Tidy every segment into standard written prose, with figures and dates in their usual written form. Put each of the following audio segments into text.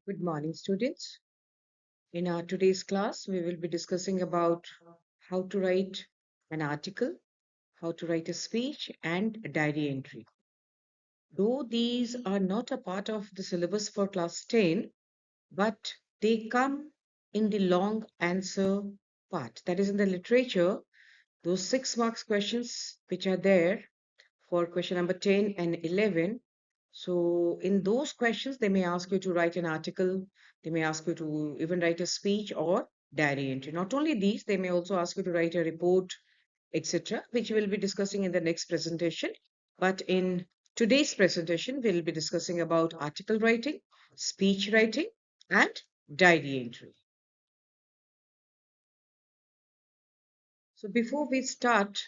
Good morning, students. In our today's class, we will be discussing about how to write an article, how to write a speech, and a diary entry. Though these are not a part of the syllabus for class 10, but they come in the long answer part. That is in the literature, those 6 marks questions which are there for question number 10 and 11. So, in those questions, they may ask you to write an article, they may ask you to even write a speech or diary entry. Not only these, they may also ask you to write a report, etc., which we'll be discussing in the next presentation. But in today's presentation, we'll be discussing about article writing, speech writing, and diary entry. So, before we start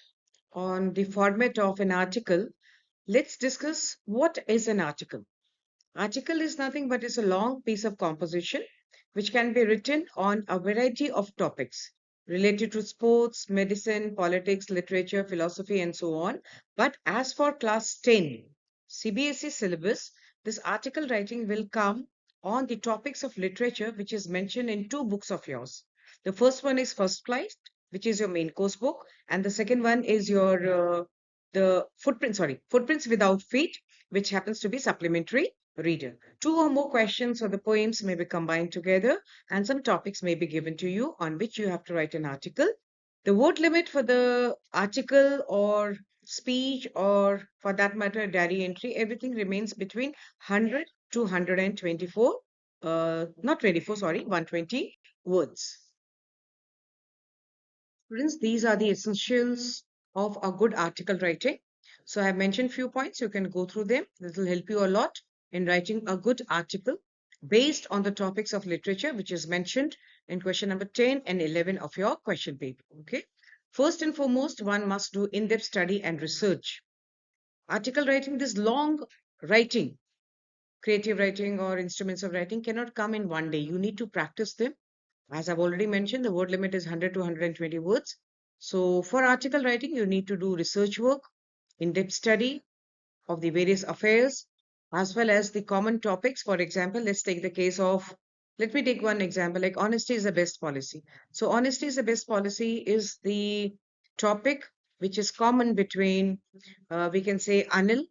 on the format of an article, let's discuss what is an article. Article is nothing but is a long piece of composition which can be written on a variety of topics related to sports, medicine, politics, literature, philosophy, and so on. But as for class 10 CBSE syllabus, this article writing will come on the topics of literature which is mentioned in two books of yours. The first one is First Flight, which is your main course book, and the second one is your the Footprints Without Feet, which happens to be supplementary reader. Two or more questions or the poems may be combined together, and some topics may be given to you on which you have to write an article. The word limit for the article or speech, or for that matter, diary entry, everything remains between 100 to 124, not 24, sorry, 120 words. Students, these are the essentials of a good article writing. So I have mentioned few points. You can go through them. This will help you a lot in writing a good article based on the topics of literature, which is mentioned in question number 10 and 11 of your question paper. Okay. First and foremost, one must do in-depth study and research. Article writing, this long writing, creative writing or instruments of writing cannot come in one day. You need to practice them. As I've already mentioned, the word limit is 100 to 120 words. So for article writing, you need to do research work, in-depth study of the various affairs, as well as the common topics. For example, let's take the case of, let me take one example, like honesty is the best policy. So honesty is the best policy is the topic which is common between, we can say Anil,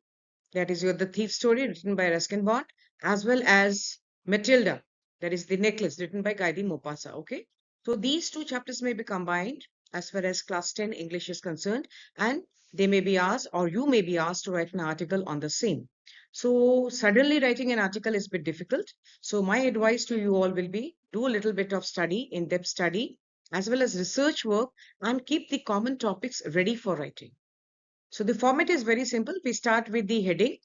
that is your The Thief Story, written by Ruskin Bond, as well as Matilda, that is The Necklace, written by Guy de Maupassant. Okay, so these two chapters may be combined as far as class 10 English is concerned, and they may be asked, or you may be asked, to write an article on the same. So suddenly writing an article is a bit difficult. So my advice to you all will be, do a little bit of study, in-depth study, as well as research work, and keep the common topics ready for writing. So the format is very simple. We start with the heading,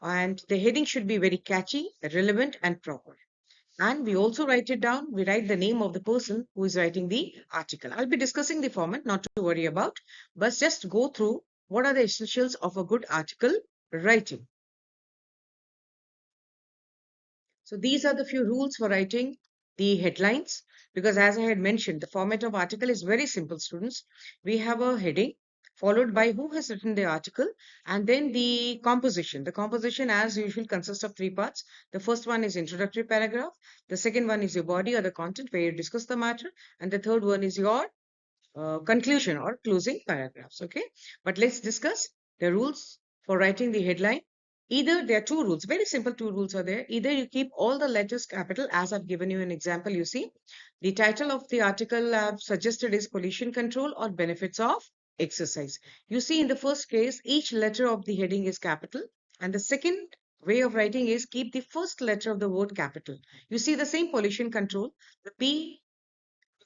and the heading should be very catchy, relevant, and proper. And we also write it down. We write the name of the person who is writing the article. I'll be discussing the format, not to worry about, but just go through what are the essentials of a good article writing. So these are the few rules for writing the headlines, because as I had mentioned, the format of article is very simple, students. We have a heading followed by who has written the article, and then the composition. The composition, as usual, consists of three parts. The first one is introductory paragraph. The second one is your body or the content where you discuss the matter. And the third one is your conclusion or closing paragraphs. Okay, but let's discuss the rules for writing the headline. Either there are two rules, very simple two rules are there. Either you keep all the letters capital, as I've given you an example. You see, the title of the article I've suggested is pollution control or benefits of exercise. You see, in the first case, each letter of the heading is capital, and the second way of writing is keep the first letter of the word capital. You see the same pollution control, the P,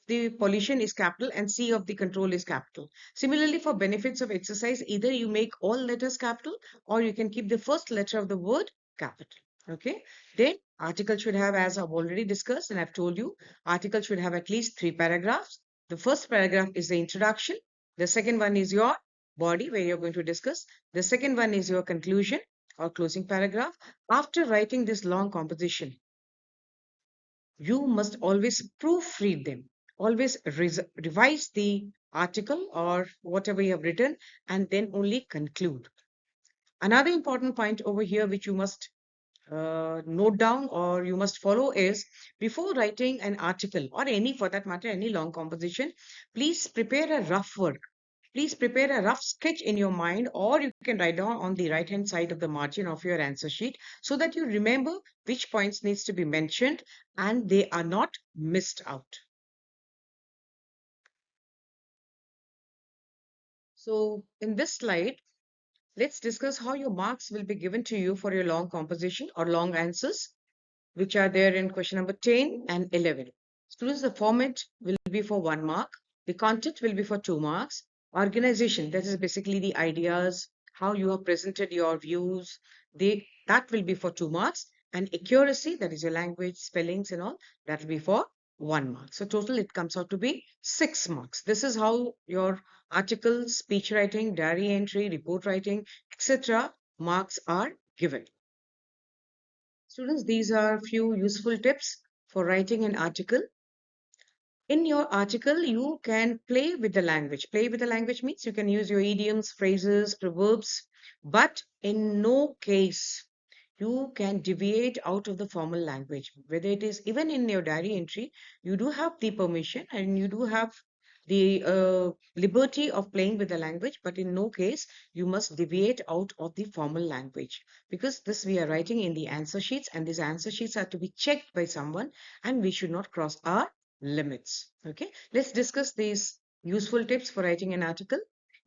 the pollution is capital, and C of the control is capital. Similarly, for benefits of exercise, either you make all letters capital or you can keep the first letter of the word capital. Okay. Then article should have, as I've already discussed and I've told you, article should have at least 3 paragraphs. The first paragraph is the introduction. The second one is your body, where you're going to discuss. The second one is your conclusion or closing paragraph. After writing this long composition, you must always proofread them. Always revise the article or whatever you have written, and then only conclude. Another important point over here, which you must note down or you must follow is before writing an article or any, for that matter, any long composition, please prepare a rough work. Please prepare a rough sketch in your mind, or you can write down on the right hand side of the margin of your answer sheet so that you remember which points needs to be mentioned and they are not missed out. So in this slide, let's discuss how your marks will be given to you for your long composition or long answers, which are there in question number 10 and 11. Students, the format will be for 1 mark. The content will be for 2 marks. Organization, that is basically the ideas, how you have presented your views, that will be for 2 marks. And accuracy, that is your language, spellings and all, that will be for 1 mark. So total it comes out to be 6 marks. This is how your article, speech writing, diary entry, report writing, etc. marks are given. Students, these are few useful tips for writing an article. In your article, you can play with the language. Play with the language means you can use your idioms, phrases, proverbs, but in no case you can deviate out of the formal language. Whether it is even in your diary entry, you do have the permission and you do have the liberty of playing with the language, but in no case you must deviate out of the formal language because this we are writing in the answer sheets and these answer sheets are to be checked by someone and we should not cross our limits. Okay, let's discuss these useful tips for writing an article.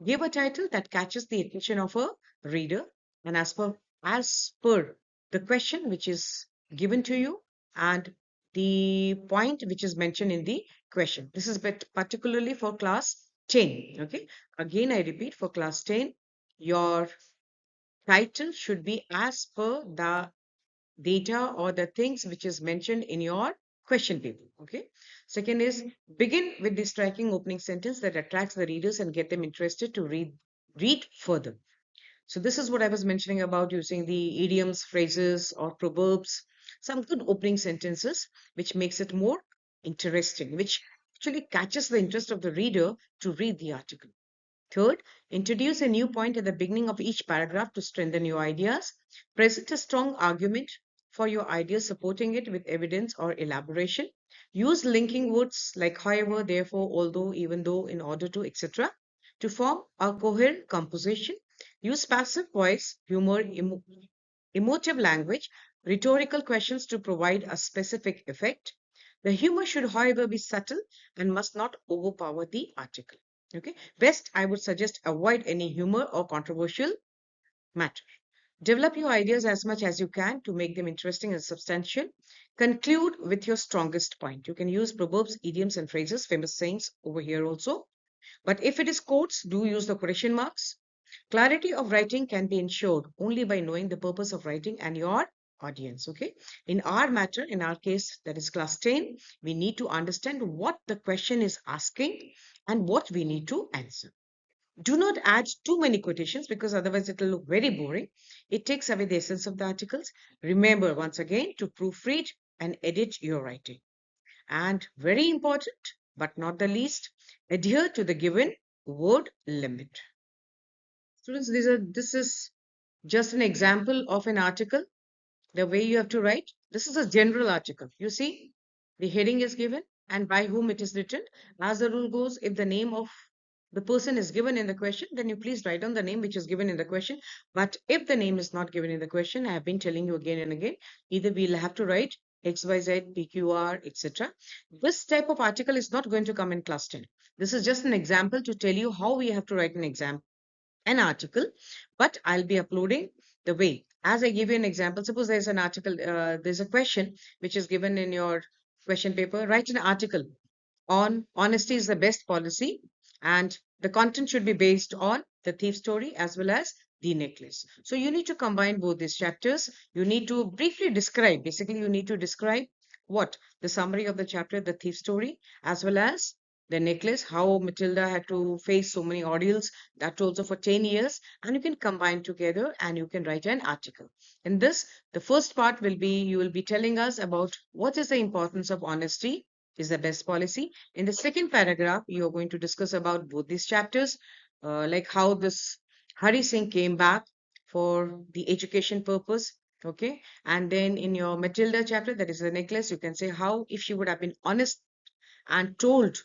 Give a title that catches the attention of a reader, and as per the question which is given to you and the point which is mentioned in the question. This is particularly for class 10. Okay, again I repeat, for class 10, your title should be as per the data or the things which is mentioned in your question paper. Okay, second is begin with the striking opening sentence that attracts the readers and get them interested to read further. So this is what I was mentioning about using the idioms, phrases or proverbs, some good opening sentences which makes it more interesting, which actually catches the interest of the reader to read the article. Third, introduce a new point at the beginning of each paragraph to strengthen your ideas. Present a strong argument for your idea, supporting it with evidence or elaboration. Use linking words like however, therefore, although, even though, in order to, etc. to form a coherent composition. Use passive voice, humor, emotive language, rhetorical questions to provide a specific effect. The humor should, however, be subtle and must not overpower the article. Okay. Best, I would suggest avoid any humor or controversial matter. Develop your ideas as much as you can to make them interesting and substantial. Conclude with your strongest point. You can use proverbs, idioms, and phrases, famous sayings over here also. But if it is quotes, do use the quotation marks. Clarity of writing can be ensured only by knowing the purpose of writing and your audience. Okay. In our matter, in our case, that is class 10, we need to understand what the question is asking and what we need to answer. Do not add too many quotations because otherwise it will look very boring. It takes away the essence of the articles. Remember once again to proofread and edit your writing. And very important, but not the least, adhere to the given word limit. Students, this is just an example of an article, the way you have to write. This is a general article. You see, the heading is given and by whom it is written. As the rule goes, if the name of the person is given in the question, then you please write down the name which is given in the question. But if the name is not given in the question, I have been telling you again and again, either we'll have to write XYZ, PQR, etc. This type of article is not going to come in class 10. This is just an example to tell you how we have to write an article, but I'll be uploading the way. As I give you an example, suppose there's an article, there's a question which is given in your question paper. Write an article on honesty is the best policy, and the content should be based on the thief story as well as the necklace. So you need to combine both these chapters. You need to briefly describe, basically, you need to describe what the summary of the chapter, the thief story, as well as the necklace, how Matilda had to face so many ordeals, that also for 10 years, and you can combine together and you can write an article. In this, the first part will be you will be telling us about what is the importance of honesty is the best policy. In the second paragraph, you are going to discuss about both these chapters, like how this Hari Singh came back for the education purpose, Okay. And then in your Matilda chapter, that is the necklace, you can say how if she would have been honest and told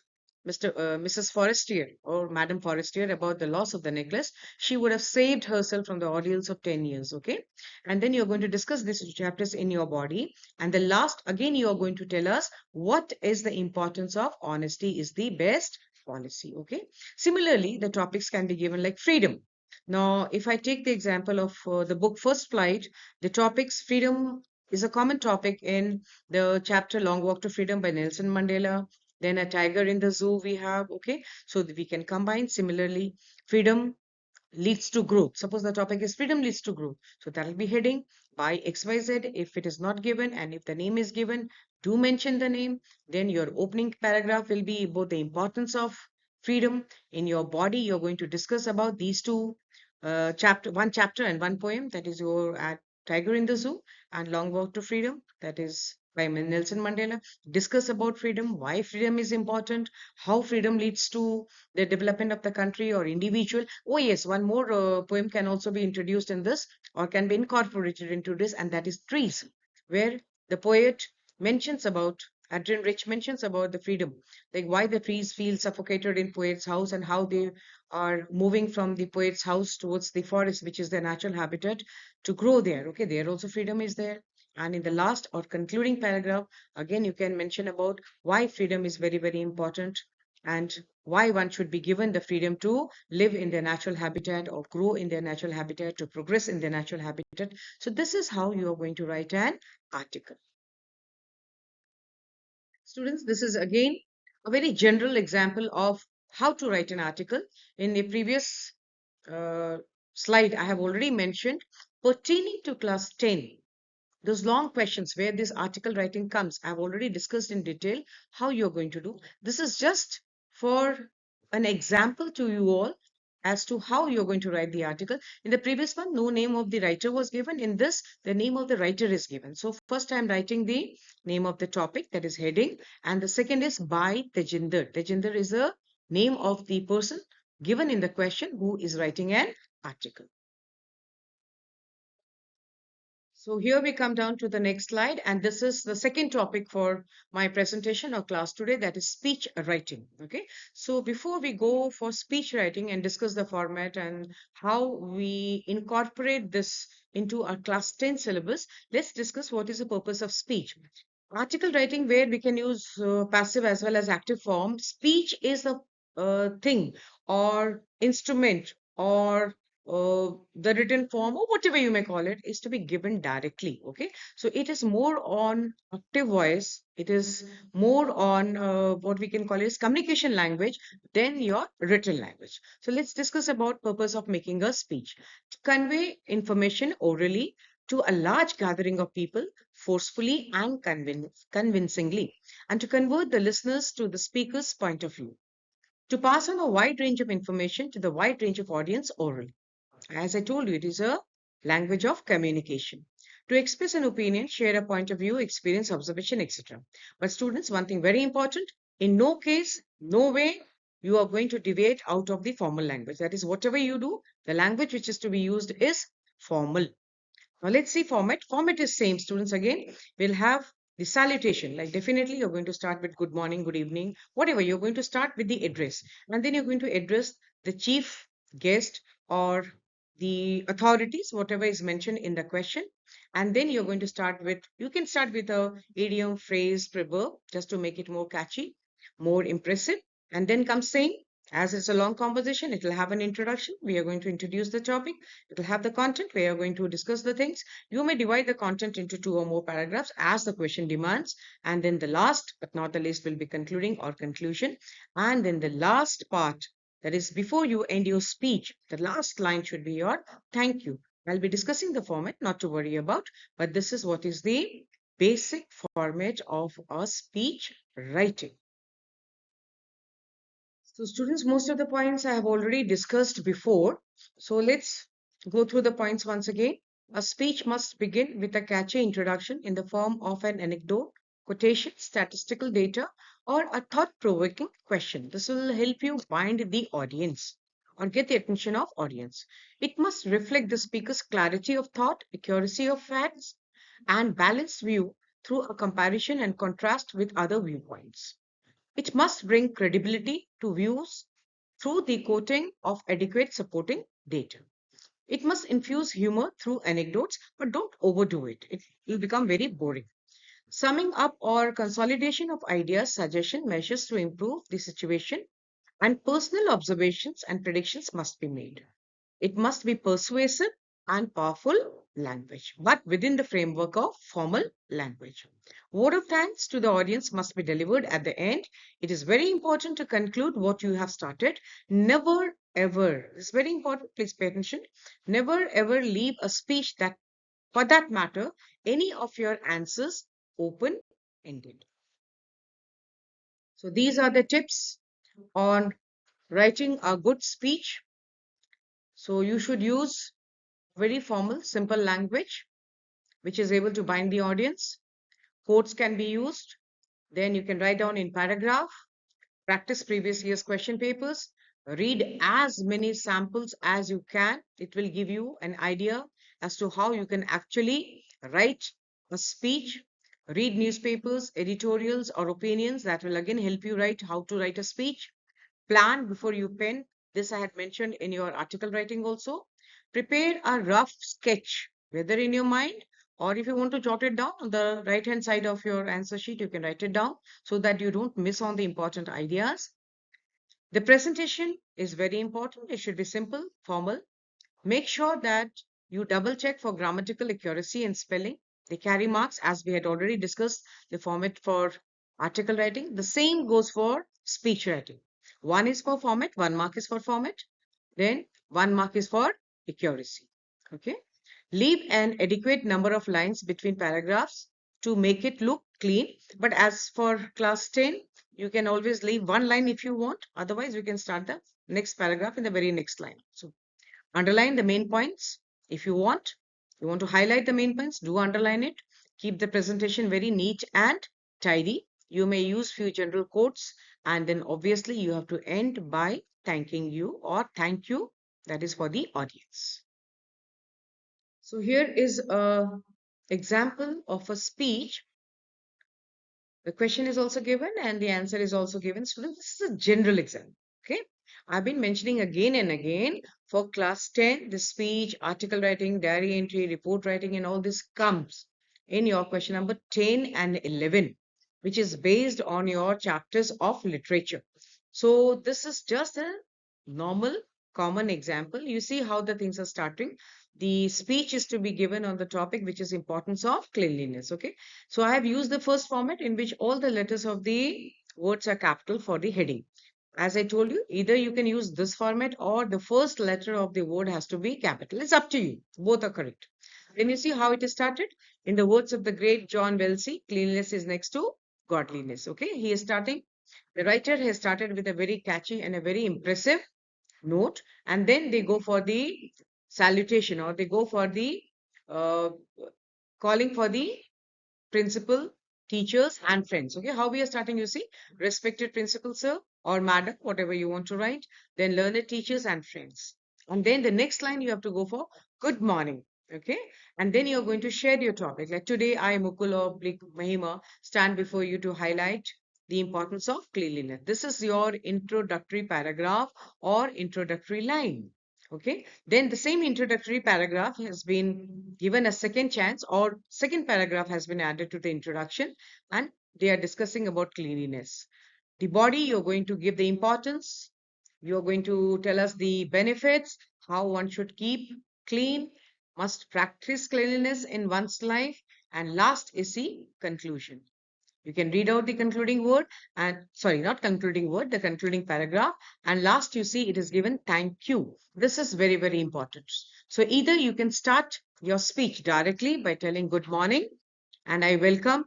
Mrs. Forestier or Madame Forestier about the loss of the necklace, she would have saved herself from the ordeals of 10 years. Okay. And then you're going to discuss these chapters in your body. And the last, again, you are going to tell us what is the importance of honesty is the best policy. Okay. Similarly, the topics can be given like freedom. Now, if I take the example of the book First Flight, the topics freedom is a common topic in the chapter Long Walk to Freedom by Nelson Mandela. Then a tiger in the zoo we have, okay? So we can combine. Similarly, freedom leads to growth. Suppose the topic is freedom leads to growth. So that will be heading by XYZ. If it is not given and if the name is given, do mention the name. Then your opening paragraph will be about the importance of freedom in your body. You're going to discuss about these two one chapter and one poem. That is your Tiger in the Zoo and Long Walk to Freedom. That is by Nelson Mandela. Discuss about freedom, why freedom is important, how freedom leads to the development of the country or individual. Oh, yes, one more poem can also be introduced in this or can be incorporated into this, and that is Trees, where the poet mentions about Adrian Rich mentions about the freedom, like why the trees feel suffocated in poet's house and how they are moving from the poet's house towards the forest, which is their natural habitat, to grow there. Okay, there also freedom is there. And in the last or concluding paragraph, again, you can mention about why freedom is very, very important and why one should be given the freedom to live in their natural habitat or grow in their natural habitat, to progress in their natural habitat. So, this is how you are going to write an article. Students, this is again a very general example of how to write an article. In the previous uh, slide, I have already mentioned pertaining to class 10. Those long questions where this article writing comes, I've already discussed in detail how you're going to do. This is just for an example to you all as to how you're going to write the article. In the previous one, no name of the writer was given. In this, the name of the writer is given. So first I'm writing the name of the topic, that is heading, and the second is by Tejinder. Tejinder is a name of the person given in the question who is writing an article. So here we come down to the next slide, and this is the second topic for my presentation or class today, that is speech writing. Okay, so before we go for speech writing and discuss the format and how we incorporate this into our class 10 syllabus, let's discuss what is the purpose of speech. Article writing, where we can use passive as well as active form. Speech is the thing or instrument or the written form or whatever you may call it is to be given directly. Okay, so it is more on active voice, it is more on what we can call is communication language than your written language. So let's discuss about purpose of making a speech: to convey information orally to a large gathering of people forcefully and convincingly, and to convert the listeners to the speaker's point of view, to pass on a wide range of information to the wide range of audience orally. As I told you, it is a language of communication. To express an opinion, share a point of view, experience, observation, etc. But students, one thing very important, in no case, no way, you are going to deviate out of the formal language. That is, whatever you do, the language which is to be used is formal. Now let's see format. Format is same, students. Again, we'll have the salutation. Like definitely you're going to start with good morning, good evening, whatever. You're going to start with the address. And then you're going to address the chief guest or the authorities, whatever is mentioned in the question. And then you're going to start with, you can start with a idiom, phrase, proverb, just to make it more catchy, more impressive. And then comes saying, as it's a long conversation, it will have an introduction. We are going to introduce the topic. It will have the content. We are going to discuss the things. You may divide the content into two or more paragraphs as the question demands. And then the last, but not the least, will be concluding or conclusion. And then the last part, that is before you end your speech, the last line should be your thank you. I'll be discussing the format, not to worry about, but this is what is the basic format of a speech writing. So students, most of the points I have already discussed before. So let's go through the points once again. A speech must begin with a catchy introduction in the form of an anecdote, quotation, statistical data, or a thought-provoking question. This will help you bind the audience. or get the attention of audience. It must reflect the speaker's clarity of thought, accuracy of facts, and balanced view through a comparison and contrast with other viewpoints. It must bring credibility to views through the quoting of adequate supporting data. It must infuse humor through anecdotes, but don't overdo it. It will become very boring. Summing up or consolidation of ideas, suggestion, measures to improve the situation, and personal observations and predictions must be made. It must be persuasive and powerful language, but within the framework of formal language. Word of thanks to the audience must be delivered at the end. It is very important to conclude what you have started. Never ever, it's very important, please pay attention. Never ever leave a speech that, for that matter, any of your answers open ended. So, these are the tips on writing a good speech. So, you should use very formal, simple language which is able to bind the audience. Quotes can be used. Then you can write down in paragraph, practice previous year's question papers, read as many samples as you can. It will give you an idea as to how you can actually write a speech. Read newspapers, editorials, or opinions that will again help you write how to write a speech. Plan before you pen. This I had mentioned in your article writing also. Prepare a rough sketch, whether in your mind or if you want to jot it down on the right hand side of your answer sheet, you can write it down so that you don't miss on the important ideas. The presentation is very important. It should be simple, formal. Make sure that you double check for grammatical accuracy and spelling. They carry marks as we had already discussed the format for article writing. The same goes for speech writing. One is for format, 1 mark is for format. Then 1 mark is for accuracy. Okay. Leave an adequate number of lines between paragraphs to make it look clean. But as for class 10, you can always leave one line if you want. Otherwise, we can start the next paragraph in the very next line. So underline the main points. If you want to highlight the main points, do underline it. Keep the presentation very neat and tidy. You may use few general quotes, and then obviously you have to end by thanking you or thank you. That is for the audience. So here is a example of a speech. The question is also given and the answer is also given. Students, this is a general exam. Okay. I've been mentioning again and again for class 10, the speech, article writing, diary entry, report writing, and all this comes in your question number 10 and 11, which is based on your chapters of literature. So this is just a normal, common example. You see how the things are starting. The speech is to be given on the topic, which is importance of cleanliness. Okay. So I have used the first format in which all the letters of the words are capital for the heading. As I told you, either you can use this format or the first letter of the word has to be capital. It's up to you. Both are correct. Then you see how it is started. In the words of the great John Wellesley, cleanliness is next to godliness. Okay. He is starting. The writer has started with a very catchy and a very impressive note, and then they go for the salutation or they go for the uh, calling for the principal, teachers, and friends. Okay, how we are starting, you see, respected principal, sir, or madam, whatever you want to write, then learned teachers and friends. And then the next line you have to go for good morning. Okay, and then you're going to share your topic. Like today, I, Mukul or Mahima, stand before you to highlight the importance of cleanliness. This is your introductory paragraph or introductory line. Okay, then the same introductory paragraph has been given a second chance, or second paragraph has been added to the introduction, and they are discussing about cleanliness. The body, you're going to give the importance, you're going to tell us the benefits, how one should keep clean, must practice cleanliness in one's life, and last is the conclusion. You can read out the concluding word and sorry, not concluding word, the concluding paragraph. And last, you see it is given thank you. This is very, very important. So either you can start your speech directly by telling good morning and I welcome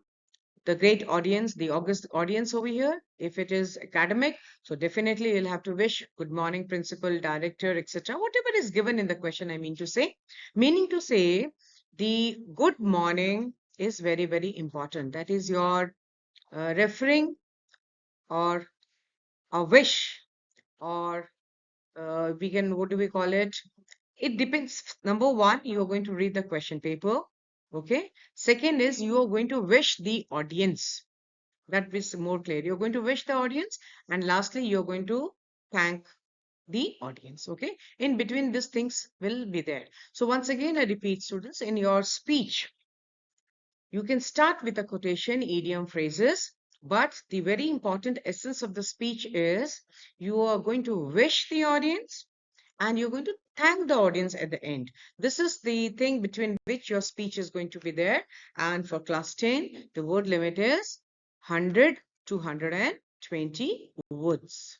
the great audience, the august audience over here. If it is academic, so definitely you'll have to wish good morning, principal, director, etc. Whatever is given in the question, I mean to say. Meaning to say, the good morning is very, very important. That is your referring or a wish or we can, what do we call it? It depends. Number one, you are going to read the question paper. Okay. Second is you are going to wish the audience. That is more clear. You're going to wish the audience. And lastly, you're going to thank the audience. Okay. In between, these things will be there. So once again, I repeat, students, in your speech, you can start with a quotation, idiom, phrases, but the very important essence of the speech is you are going to wish the audience and you're going to thank the audience at the end. This is the thing between which your speech is going to be there. And for class 10, the word limit is 100 to 120 words.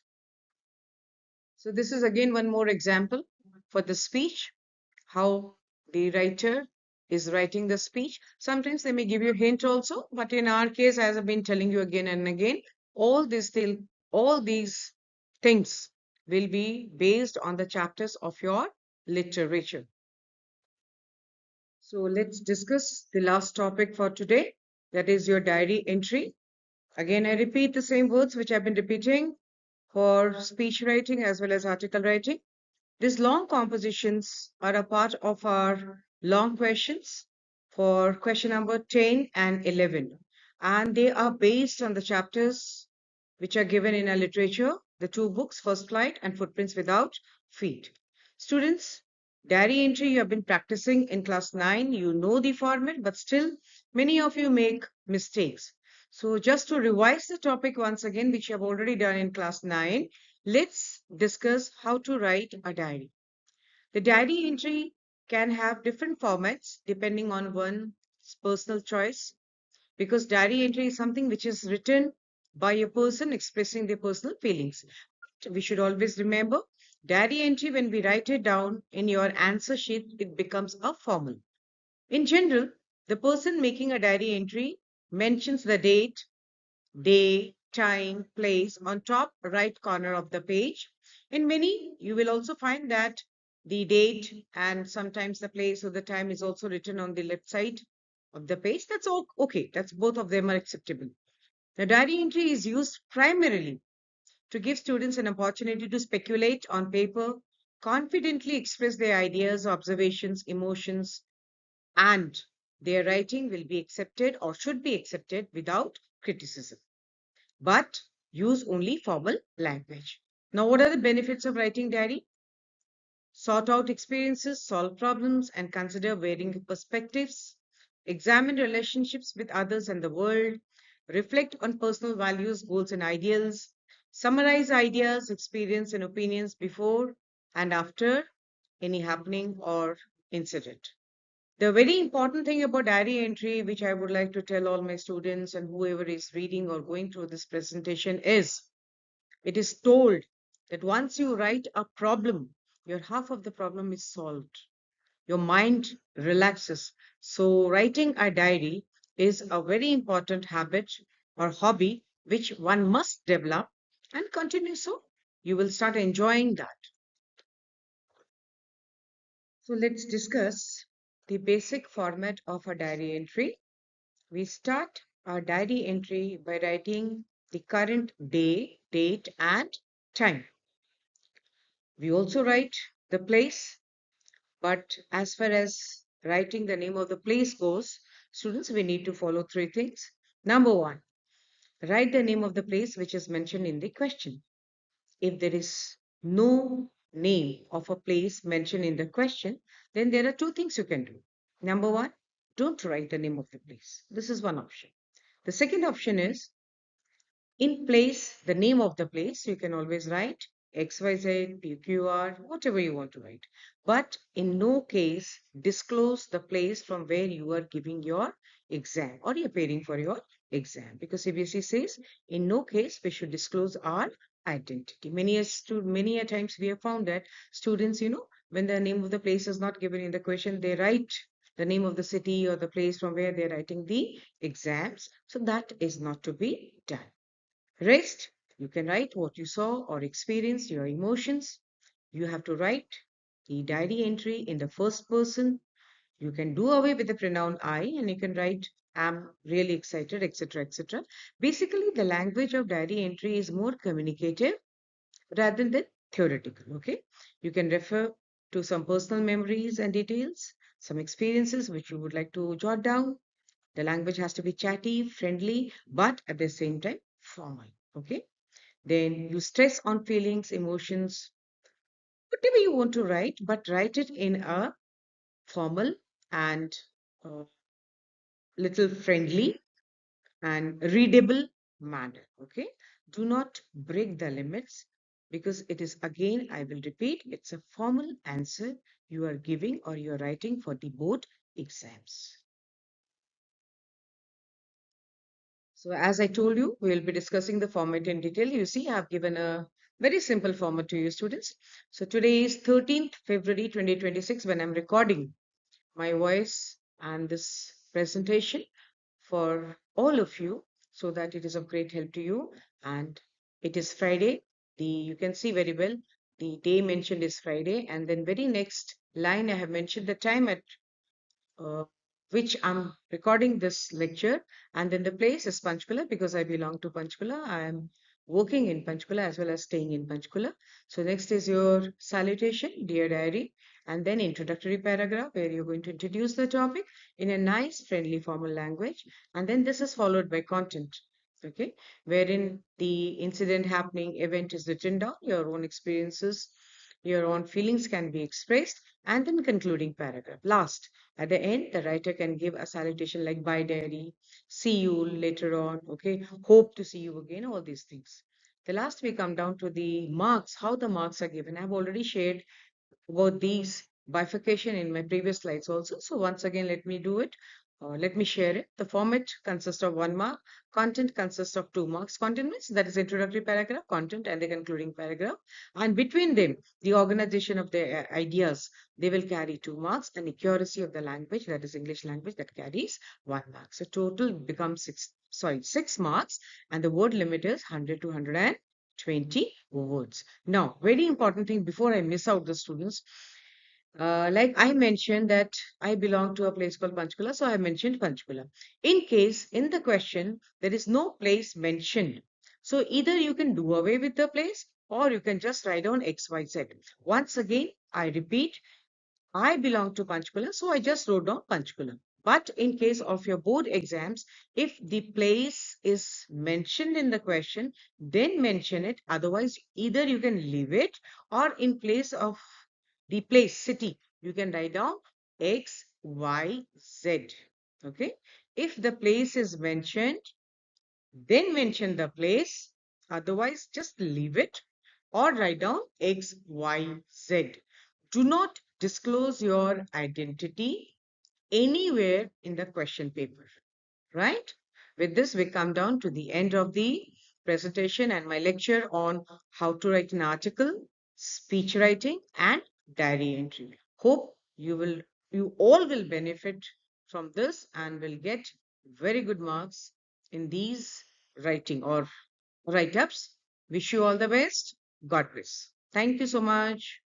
So this is again one more example for the speech, how the writer is writing the speech. Sometimes they may give you a hint also, but in our case, as I've been telling you again and again, all these things will be based on the chapters of your literature. So let's discuss the last topic for today, that is your diary entry. Again, I repeat the same words which I've been repeating for speech writing as well as article writing. These long compositions are a part of our long questions for question number 10 and 11. And they are based on the chapters which are given in our literature, the two books, First Flight and Footprints Without Feet. Students, diary entry you have been practicing in class 9. You know the format, but still many of you make mistakes. So just to revise the topic once again, which you have already done in class 9, let's discuss how to write a diary. The diary entry can have different formats depending on one's personal choice, because diary entry is something which is written by a person expressing their personal feelings. We should always remember diary entry, when we write it down in your answer sheet, it becomes a formal. In general, the person making a diary entry mentions the date, day, time, place on top right corner of the page. In many, you will also find that the date and sometimes the place or the time is also written on the left side of the page. That's all okay. That's both of them are acceptable. The diary entry is used primarily to give students an opportunity to speculate on paper, confidently express their ideas, observations, emotions, and their writing will be accepted or should be accepted without criticism, but use only formal language. Now, what are the benefits of writing diary? Sort out experiences, solve problems, and consider varying perspectives. Examine relationships with others and the world. Reflect on personal values, goals, and ideals. Summarize ideas, experience, and opinions before and after any happening or incident. The very important thing about diary entry, which I would like to tell all my students and whoever is reading or going through this presentation, is it is told that once you write a problem, your half of the problem is solved. Your mind relaxes. So, writing a diary is a very important habit or hobby which one must develop and continue so. You will start enjoying that. So, let's discuss the basic format of a diary entry. We start our diary entry by writing the current day, date, and time. We also write the place, but as far as writing the name of the place goes, students, we need to follow three things. Number one, write the name of the place which is mentioned in the question. If there is no name of a place mentioned in the question, then there are two things you can do. Number one, don't write the name of the place. This is one option. The second option is in place, the name of the place, you can always write XYZ, PQR, whatever you want to write. But in no case disclose the place from where you are giving your exam or you're preparing for your exam. Because CBSE says in no case we should disclose our identity. Many a times we have found that students, when the name of the place is not given in the question, they write the name of the city or the place from where they're writing the exams. So that is not to be done. Rest, you can write what you saw or experienced, your emotions. You have to write the diary entry in the first person. You can do away with the pronoun I and you can write I'm really excited, etc. etc. Basically, the language of diary entry is more communicative rather than theoretical. Okay, you can refer to some personal memories and details, some experiences which you would like to jot down. The language has to be chatty, friendly, but at the same time formal. Okay, then you stress on feelings, emotions, whatever you want to write, but write it in a formal and uh, little friendly and readable manner. Okay, do not break the limits, because it is, again, I will repeat, it's a formal answer you are giving or you are writing for the board exams. So as I told you, we will be discussing the format in detail. You see, I have given a very simple format to you students. So today is 13th February 2026 when I'm recording my voice and this presentation for all of you, so that it is of great help to you. And it is Friday. You can see very well the day mentioned is Friday, and then very next line I have mentioned the time at uh, which I'm recording this lecture. And then the place is Panchkula, because I belong to Panchkula. I am working in Panchkula as well as staying in Panchkula. So next is your salutation, dear diary, and then introductory paragraph where you're going to introduce the topic in a nice, friendly, formal language. And then this is followed by content. Okay, wherein the incident happening event is written down, your own experiences, your own feelings can be expressed, and then concluding paragraph. Last, at the end, the writer can give a salutation like bye diary, see you later on, okay, hope to see you again, all these things. The last, we come down to the marks, how the marks are given. I've already shared about these bifurcation in my previous slides also. So once again, let me do it. Let me share it. The format consists of 1 mark. Content consists of 2 marks. Content means that is introductory paragraph, content, and the concluding paragraph. And between them, the organization of the ideas, they will carry 2 marks, and accuracy of the language, that is English language, that carries 1 mark. So total becomes 6 marks, and the word limit is 100 to 120 words. Now, very important thing before I miss out the students, like I mentioned that I belong to a place called Panchkula, so I mentioned Panchkula. In case in the question there is no place mentioned, so either you can do away with the place or you can just write down XYZ. Once again, I repeat, I belong to Panchkula, so I just wrote down Panchkula. But in case of your board exams, if the place is mentioned in the question, then mention it. Otherwise, either you can leave it, or in place of the place, city, you can write down X, Y, Z. Okay. If the place is mentioned, then mention the place. Otherwise, just leave it or write down X, Y, Z. Do not disclose your identity anywhere in the question paper, right? With this, we come down to the end of the presentation and my lecture on how to write an article, speech writing, and diary entry. Hope you all will benefit from this and will get very good marks in these writing or write-ups. Wish you all the best. God bless. Thank you so much.